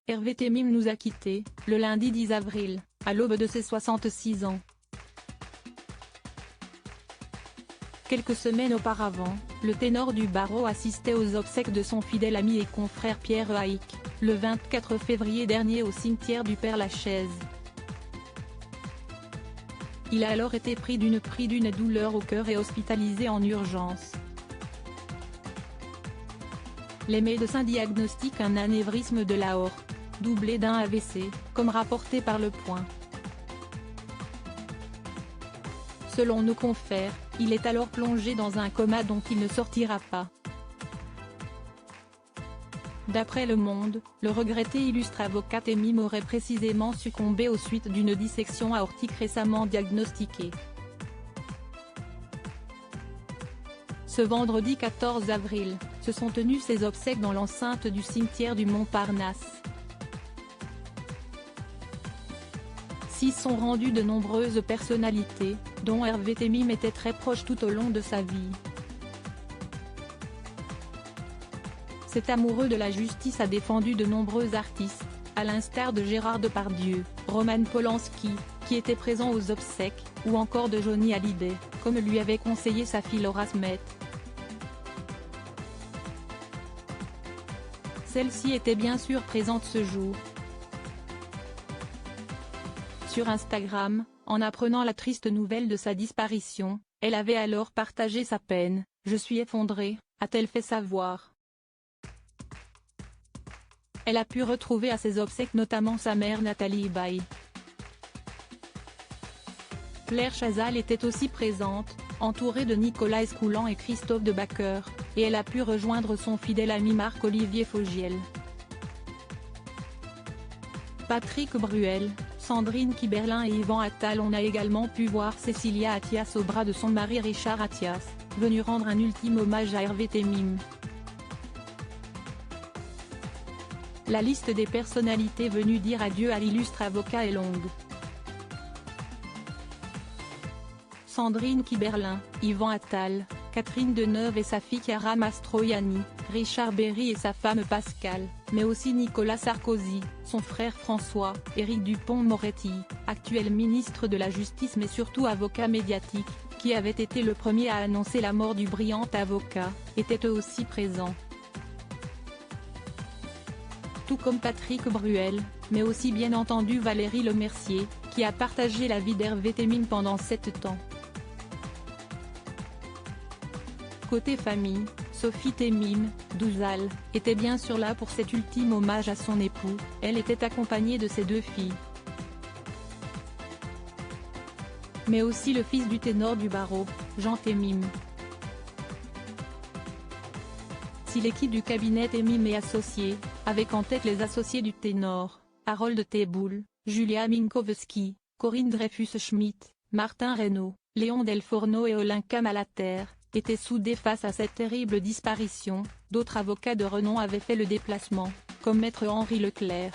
Hervé Temim nous a quittés, le lundi 10 avril, à l'aube de ses 66 ans. Quelques semaines auparavant, le ténor du barreau assistait aux obsèques de son fidèle ami et confrère Pierre Haïk, le 24 février dernier au cimetière du Père-Lachaise. Il a alors été pris d'une douleur au cœur et hospitalisé en urgence. Les médecins diagnostiquent un anévrisme de l'aorte, doublé d'un AVC, comme rapporté par Le Point. Selon nos confrères, il est alors plongé dans un coma dont il ne sortira pas. D'après Le Monde, le regretté illustre avocat Temim aurait précisément succombé aux suites d'une dissection aortique récemment diagnostiquée. Ce vendredi 14 avril, se sont tenues ses obsèques dans l'enceinte du cimetière du Montparnasse. S'y sont rendues de nombreuses personnalités, dont Hervé Temim était très proche tout au long de sa vie. Cet amoureux de la justice a défendu de nombreux artistes, à l'instar de Gérard Depardieu, Roman Polanski, qui était présent aux obsèques, ou encore de Johnny Hallyday, comme lui avait conseillé sa fille Laura Smet. Celle-ci était bien sûr présente ce jour. Sur Instagram, en apprenant la triste nouvelle de sa disparition, elle avait alors partagé sa peine. « Je suis effondrée », a-t-elle fait savoir. Elle a pu retrouver à ses obsèques notamment sa mère Nathalie Baye. Claire Chazal était aussi présente, entourée de Nicolas Escoulan et Christophe Debacker, et elle a pu rejoindre son fidèle ami Marc-Olivier Fogiel. Patrick Bruel, Sandrine Kiberlin et Yvan Attal. On a également pu voir Cécilia Attias au bras de son mari Richard Attias, venu rendre un ultime hommage à Hervé Temim. La liste des personnalités venues dire adieu à l'illustre avocat est longue. Sandrine Kiberlin, Yvan Attal, Catherine Deneuve et sa fille Chiara Mastroianni, Richard Berry et sa femme Pascale, mais aussi Nicolas Sarkozy, son frère François, Éric Dupond-Moretti, actuel ministre de la Justice mais surtout avocat médiatique, qui avait été le premier à annoncer la mort du brillant avocat, étaient eux aussi présents. Tout comme Patrick Bruel, mais aussi bien entendu Valérie Lemercier, qui a partagé la vie d'Hervé Temim pendant 7 ans. Côté famille, Sophie Temim, 12 ans, était bien sûr là pour cet ultime hommage à son époux. Elle était accompagnée de ses 2 filles. Mais aussi le fils du ténor du barreau, Jean Temim. Si l'équipe du cabinet Temim est associée, avec en tête les associés du ténor, Harold Teboul, Julia Minkowski, Corinne Dreyfus-Schmidt, Martin Reynaud, Léon Delforno et Olinka Malater, étaient soudés face à cette terrible disparition, d'autres avocats de renom avaient fait le déplacement, comme maître Henri Leclerc.